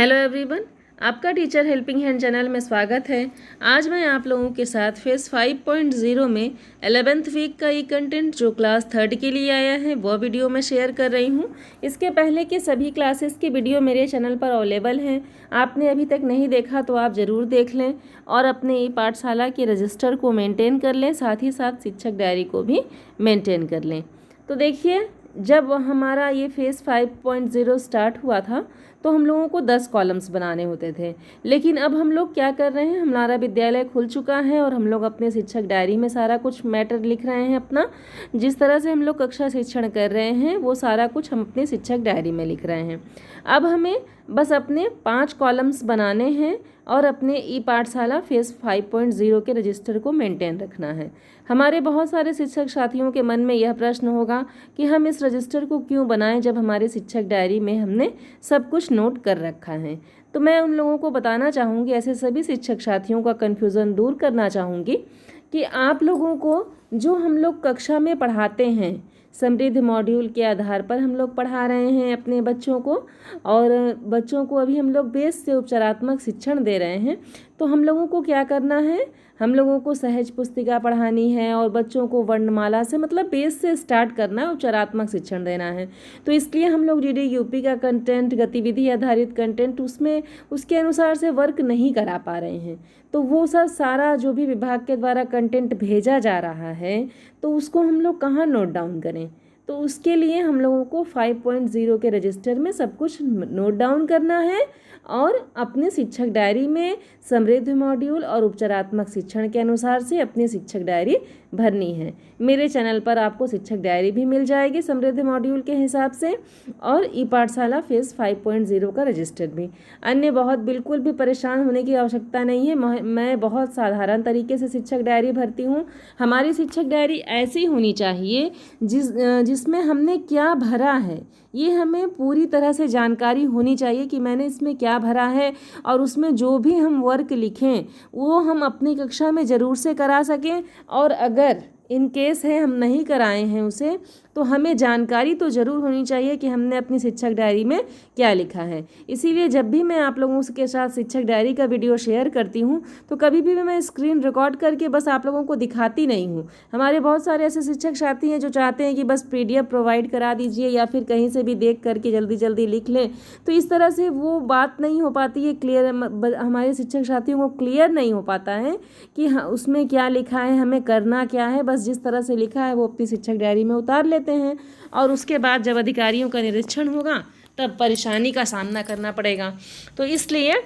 Hello everyone, आपका teacher helping hand channel में स्वागत है। आज मैं आप लोगों के साथ फेस 5.0 में 11th वीक का ई कंटेंट जो क्लास 3rd के लिए आया है वो वीडियो मैं शेयर कर रही हूँ। इसके पहले के सभी क्लासेस की वीडियो मेरे चैनल पर अवेलेबल हैं। आपने अभी तक नहीं देखा तो आप ज़रूर देख लें और अपने ई पाठशाला के रजिस्टर को मेनटेन कर लें, साथ ही साथ शिक्षक डायरी को भी मेनटेन कर लें। तो देखिए, जब हमारा ये फेस 5.0 स्टार्ट हुआ था तो हम लोगों को 10 कॉलम्स बनाने होते थे, लेकिन अब हम लोग क्या कर रहे हैं, हमारा विद्यालय खुल चुका है और हम लोग अपने शिक्षक डायरी में सारा कुछ मैटर लिख रहे हैं। अपना जिस तरह से हम लोग कक्षा शिक्षण कर रहे हैं वो सारा कुछ हम अपने शिक्षक डायरी में लिख रहे हैं। अब हमें बस अपने 5 कॉलम्स बनाने हैं और अपने ई पाठशाला फेस 5.0 के रजिस्टर को मेंटेन रखना है। हमारे बहुत सारे शिक्षक साथियों के मन में यह प्रश्न होगा कि हम इस रजिस्टर को क्यों बनाएं जब हमारे शिक्षक डायरी में हमने सब कुछ नोट कर रखा है। तो मैं उन लोगों को बताना चाहूँगी, ऐसे सभी शिक्षक साथियों का कन्फ्यूज़न दूर करना चाहूँगी कि आप लोगों को जो हम लोग कक्षा में पढ़ाते हैं, समृद्ध मॉड्यूल के आधार पर हम लोग पढ़ा रहे हैं अपने बच्चों को, और बच्चों को अभी हम लोग बेस से उपचारात्मक शिक्षण दे रहे हैं। तो हम लोगों को क्या करना है, हम लोगों को सहज पुस्तिका पढ़ानी है और बच्चों को वर्णमाला से मतलब बेस से स्टार्ट करना है, उपचारात्मक शिक्षण देना है। तो इसलिए हम लोग डीडी यूपी का कंटेंट, गतिविधि आधारित कंटेंट, उसमें उसके अनुसार से वर्क नहीं करा पा रहे हैं। तो वो सब सारा जो भी विभाग के द्वारा कंटेंट भेजा जा रहा है तो उसको हम लोग कहाँ नोट डाउन करें। तो उसके लिए हम लोगों को 5.0 के रजिस्टर में सब कुछ नोट डाउन करना है और अपने शिक्षक डायरी में समृद्ध मॉड्यूल और उपचारात्मक शिक्षण के अनुसार से अपनी शिक्षक डायरी भरनी है। मेरे चैनल पर आपको शिक्षक डायरी भी मिल जाएगी समृद्ध मॉड्यूल के हिसाब से, और ई पाठशाला फेस 5.0 का रजिस्टर भी। अन्य बहुत बिल्कुल भी परेशान होने की आवश्यकता नहीं है। मैं बहुत साधारण तरीके से शिक्षक डायरी भरती हूँ। हमारी शिक्षक डायरी ऐसी होनी चाहिए जिसमें हमने क्या भरा है ये हमें पूरी तरह से जानकारी होनी चाहिए कि मैंने इसमें क्या भरा है, और उसमें जो भी हम वर्क लिखें वो हम अपनी कक्षा में ज़रूर से करा सकें। और अगर इन केस है हम नहीं कराए हैं उसे, तो हमें जानकारी तो ज़रूर होनी चाहिए कि हमने अपनी शिक्षक डायरी में क्या लिखा है। इसीलिए जब भी मैं आप लोगों के साथ शिक्षक डायरी का वीडियो शेयर करती हूँ तो कभी भी मैं स्क्रीन रिकॉर्ड करके बस आप लोगों को दिखाती नहीं हूँ। हमारे बहुत सारे ऐसे शिक्षक साथी हैं जो चाहते हैं कि बस PDF प्रोवाइड करा दीजिए या फिर कहीं से भी देख करके जल्दी जल्दी लिख लें। तो इस तरह से वो बात नहीं हो पाती है क्लियर, हमारे शिक्षक साथियों को क्लियर नहीं हो पाता है कि हाँ उसमें क्या लिखा है, हमें करना क्या है। बस जिस तरह से लिखा है वो अपनी शिक्षक डायरी में उतार लेते हैं और उसके बाद जब अधिकारियों का निरीक्षण होगा तब परेशानी का सामना करना पड़ेगा। तो इसलिए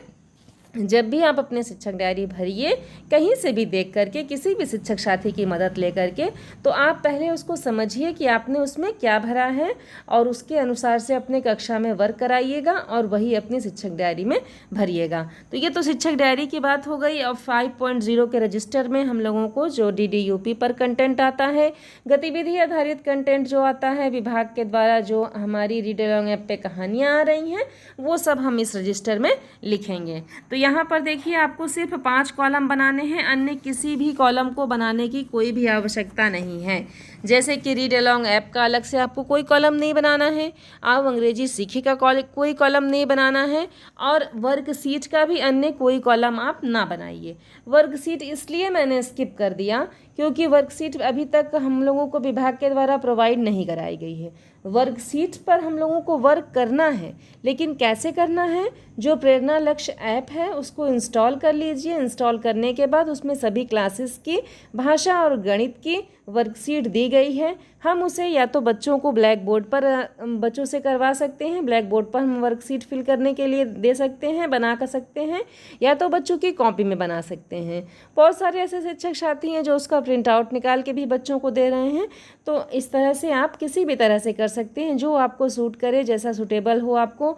जब भी आप अपने शिक्षक डायरी भरिए, कहीं से भी देख करके, किसी भी शिक्षक साथी की मदद ले करके, तो आप पहले उसको समझिए कि आपने उसमें क्या भरा है और उसके अनुसार से अपने कक्षा में वर्क कराइएगा और वही अपनी शिक्षक डायरी में भरिएगा। तो ये तो शिक्षक डायरी की बात हो गई। अब 5.0 के रजिस्टर में हम लोगों को जो DDUP पर कंटेंट आता है, गतिविधि आधारित कंटेंट जो आता है विभाग के द्वारा, जो हमारी रीड अलोंग ऐप पे कहानियाँ आ रही हैं, वो सब हम इस रजिस्टर में लिखेंगे। तो यहाँ पर देखिए, आपको सिर्फ 5 कॉलम बनाने हैं, अन्य किसी भी कॉलम को बनाने की कोई भी आवश्यकता नहीं है। जैसे कि रीड अलोंग ऐप का अलग से आपको कोई कॉलम नहीं बनाना है, आप अंग्रेजी सीखे का कोई कॉलम नहीं बनाना है, और वर्कशीट का भी अन्य कोई कॉलम आप ना बनाइए। वर्कशीट इसलिए मैंने स्किप कर दिया क्योंकि वर्कशीट अभी तक हम लोगों को विभाग के द्वारा प्रोवाइड नहीं कराई गई है। वर्कशीट पर हम लोगों को वर्क करना है, लेकिन कैसे करना है, जो प्रेरणा लक्ष्य ऐप है उसको इंस्टॉल कर लीजिए। इंस्टॉल करने के बाद उसमें सभी क्लासेस की भाषा और गणित की वर्कशीट दी गई है। हम उसे या तो बच्चों को ब्लैक बोर्ड पर बच्चों से करवा सकते हैं, ब्लैक बोर्ड पर हम वर्कशीट फिल करने के लिए दे सकते हैं, बना कर सकते हैं, या तो बच्चों की कॉपी में बना सकते हैं। बहुत सारे ऐसे शिक्षक साथी हैं जो उसका प्रिंट आउट निकाल के भी बच्चों को दे रहे हैं। तो इस तरह से आप किसी भी तरह से कर सकते हैं, जो आपको सूट करे, जैसा सूटेबल हो आपको,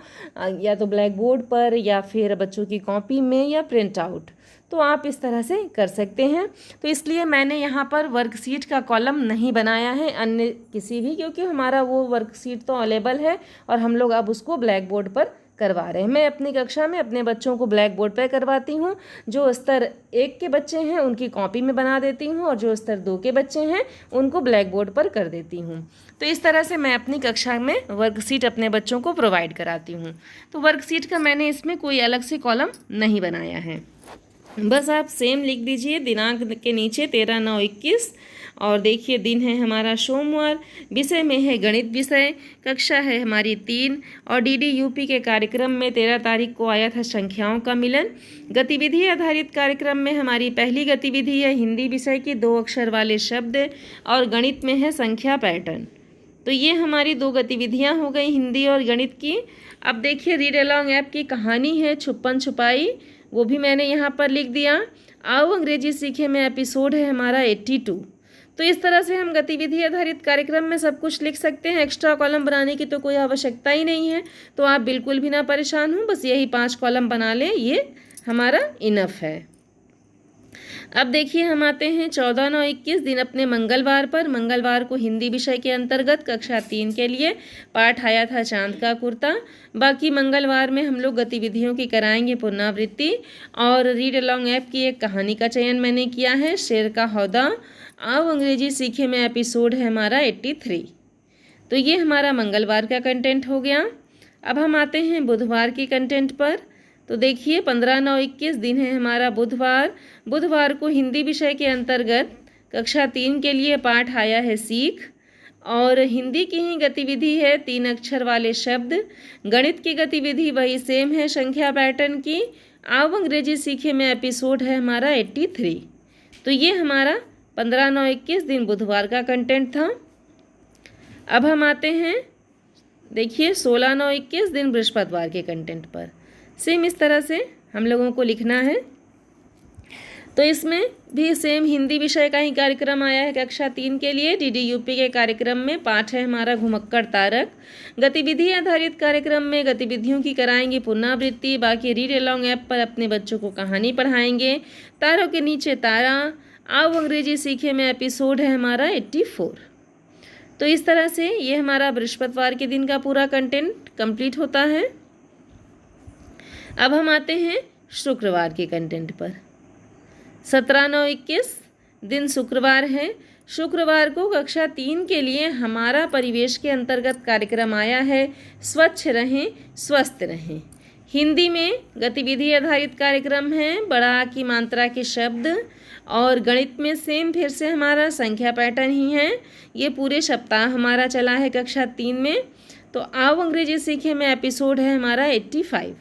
या तो ब्लैक बोर्ड पर या फिर बच्चों की कॉपी में या प्रिंट आउट, तो आप इस तरह से कर सकते हैं। तो इसलिए मैंने यहाँ पर वर्कशीट का कॉलम नहीं बनाया है अन्य किसी भी, क्योंकि हमारा वो वर्कशीट तो अवेलेबल है और हम लोग अब उसको ब्लैक बोर्ड पर करवा रहे हैं। मैं अपनी कक्षा में अपने बच्चों को ब्लैक बोर्ड पर करवाती हूँ। जो स्तर 1 के बच्चे हैं उनकी कॉपी में बना देती हूँ और जो स्तर 2 के बच्चे हैं उनको ब्लैक बोर्ड पर कर देती हूँ। तो इस तरह से मैं अपनी कक्षा में वर्कशीट अपने बच्चों को प्रोवाइड कराती हूँ। तो वर्कशीट का मैंने इसमें कोई अलग से कॉलम नहीं बनाया है। बस आप सेम लिख दीजिए दिनांक के नीचे 13/9/21 और देखिए दिन है हमारा सोमवार, विषय में है गणित विषय, कक्षा है हमारी 3 और DDUP के कार्यक्रम में 13 तारीख को आया था संख्याओं का मिलन। गतिविधि आधारित कार्यक्रम में हमारी पहली गतिविधि है हिंदी विषय की 2 अक्षर वाले शब्द और गणित में है संख्या पैटर्न। तो ये हमारी 2 गतिविधियाँ हो गई हिंदी और गणित की। अब देखिए रीड अलोंग ऐप की कहानी है छुपन छुपाई, वो भी मैंने यहाँ पर लिख दिया। आओ अंग्रेजी सीखे में एपिसोड है हमारा 82। तो इस तरह से हम गतिविधि आधारित कार्यक्रम में सब कुछ लिख सकते हैं। एक्स्ट्रा कॉलम बनाने की तो कोई आवश्यकता ही नहीं है। तो आप बिल्कुल भी ना परेशान हो, बस यही 5 कॉलम बना लें, ये हमारा इनफ है। अब देखिए हम आते हैं 14/9/21 दिन अपने मंगलवार पर। मंगलवार को हिंदी विषय के अंतर्गत कक्षा 3 के लिए पाठ आया था चांद का कुर्ता। बाकी मंगलवार में हम लोग गतिविधियों की कराएंगे पुनरावृत्ति और रीड अलोंग ऐप की एक कहानी का चयन मैंने किया है, शेर का हौदा। आओ अंग्रेजी सीखे में एपिसोड है हमारा 83। तो ये हमारा मंगलवार का कंटेंट हो गया। अब हम आते हैं बुधवार की कंटेंट पर। तो देखिए 15/9/21 दिन है हमारा बुधवार। बुधवार को हिंदी विषय के अंतर्गत कक्षा 3 के लिए पाठ आया है सीख और हिंदी की ही गतिविधि है 3 अक्षर वाले शब्द। गणित की गतिविधि वही सेम है संख्या पैटर्न की। आओ अंग्रेजी सीखे में एपिसोड है हमारा 83। तो ये हमारा 15/9/21 दिन बुधवार का कंटेंट था। अब हम आते हैं देखिए 16/9/21 दिन बृहस्पतिवार के कंटेंट पर। सेम इस तरह से हम लोगों को लिखना है। तो इसमें भी सेम हिंदी विषय का ही कार्यक्रम आया है कक्षा 3 के लिए। DDUP के कार्यक्रम में पाठ है हमारा घुमक्कड़ तारक। गतिविधि आधारित कार्यक्रम में गतिविधियों की कराएंगे पुनरावृत्ति। बाकी रीड अलोंग ऐप पर अपने बच्चों को कहानी पढ़ाएंगे, तारों के नीचे तारा। आओ अंग्रेजी सीखे में एपिसोड है हमारा 84। तो इस तरह से ये हमारा बृहस्पतिवार के दिन का पूरा कंटेंट कंप्लीट होता है। अब हम आते हैं शुक्रवार के कंटेंट पर। 17/9/21 दिन शुक्रवार है। शुक्रवार को कक्षा 3 के लिए हमारा परिवेश के अंतर्गत कार्यक्रम आया है स्वच्छ रहें स्वस्थ रहें। हिंदी में गतिविधि आधारित कार्यक्रम है बड़ा की मात्रा के शब्द और गणित में सेम फिर से हमारा संख्या पैटर्न ही है। ये पूरे सप्ताह हमारा चला है कक्षा 3 में। तो आओ अंग्रेजी सीखे में एपिसोड है हमारा 85।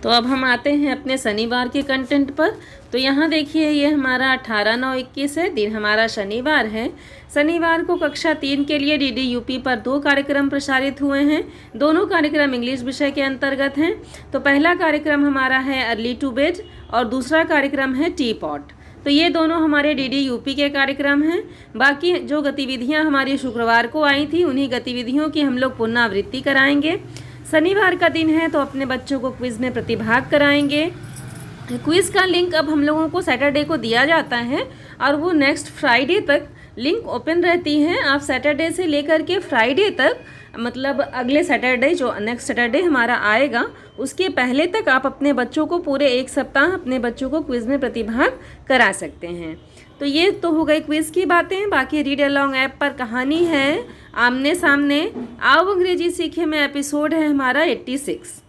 तो अब हम आते हैं अपने शनिवार के कंटेंट पर। तो यहाँ देखिए ये हमारा 18/9/21 है, दिन हमारा शनिवार है। शनिवार को कक्षा 3 के लिए DDUP पर 2 कार्यक्रम प्रसारित हुए हैं। दोनों कार्यक्रम इंग्लिश विषय के अंतर्गत हैं। तो पहला कार्यक्रम हमारा है अर्ली टू बेड और दूसरा कार्यक्रम है टी पॉट। तो ये दोनों हमारे DDUP के कार्यक्रम हैं। बाकी जो गतिविधियाँ हमारी शुक्रवार को आई थी उन्हीं गतिविधियों की हम लोग पुनरावृत्ति कराएंगे। शनिवार का दिन है तो अपने बच्चों को क्विज़ में प्रतिभाग कराएंगे। क्विज़ का लिंक अब हम लोगों को सैटरडे को दिया जाता है और वो नेक्स्ट फ्राइडे तक लिंक ओपन रहती है। आप सैटरडे से लेकर के फ्राइडे तक, मतलब अगले सैटरडे जो नेक्स्ट सैटरडे हमारा आएगा उसके पहले तक आप अपने बच्चों को पूरे 1 सप्ताह अपने बच्चों को क्विज़ में प्रतिभाग करा सकते हैं। तो ये तो हो गई क्विज़ की बातें। बाकी रीड अलोंग ऐप पर कहानी है आमने सामने। आओ अंग्रेजी सीखे में एपिसोड है हमारा 86।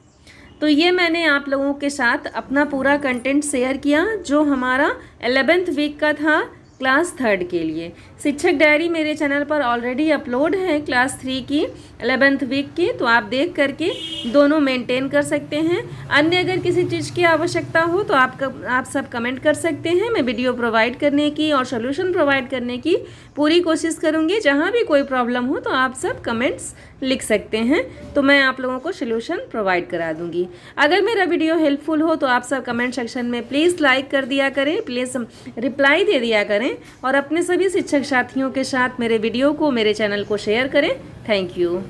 तो ये मैंने आप लोगों के साथ अपना पूरा कंटेंट शेयर किया जो हमारा 11th वीक का था क्लास 3 के लिए। शिक्षक डायरी मेरे चैनल पर ऑलरेडी अपलोड है क्लास 3 की 11th वीक की, तो आप देख करके दोनों मेंटेन कर सकते हैं। अन्य अगर किसी चीज़ की आवश्यकता हो तो आप सब कमेंट कर सकते हैं। मैं वीडियो प्रोवाइड करने की और सोल्यूशन प्रोवाइड करने की पूरी कोशिश करूँगी। जहाँ भी कोई प्रॉब्लम हो तो आप सब कमेंट्स लिख सकते हैं, तो मैं आप लोगों को सोल्यूशन प्रोवाइड करा दूँगी। अगर मेरा वीडियो हेल्पफुल हो तो आप सब कमेंट सेक्शन में प्लीज़ लाइक कर दिया करें, प्लीज़ रिप्लाई दे दिया करें और अपने सभी शिक्षक साथियों के साथ मेरे वीडियो को, मेरे चैनल को शेयर करें। Thank you.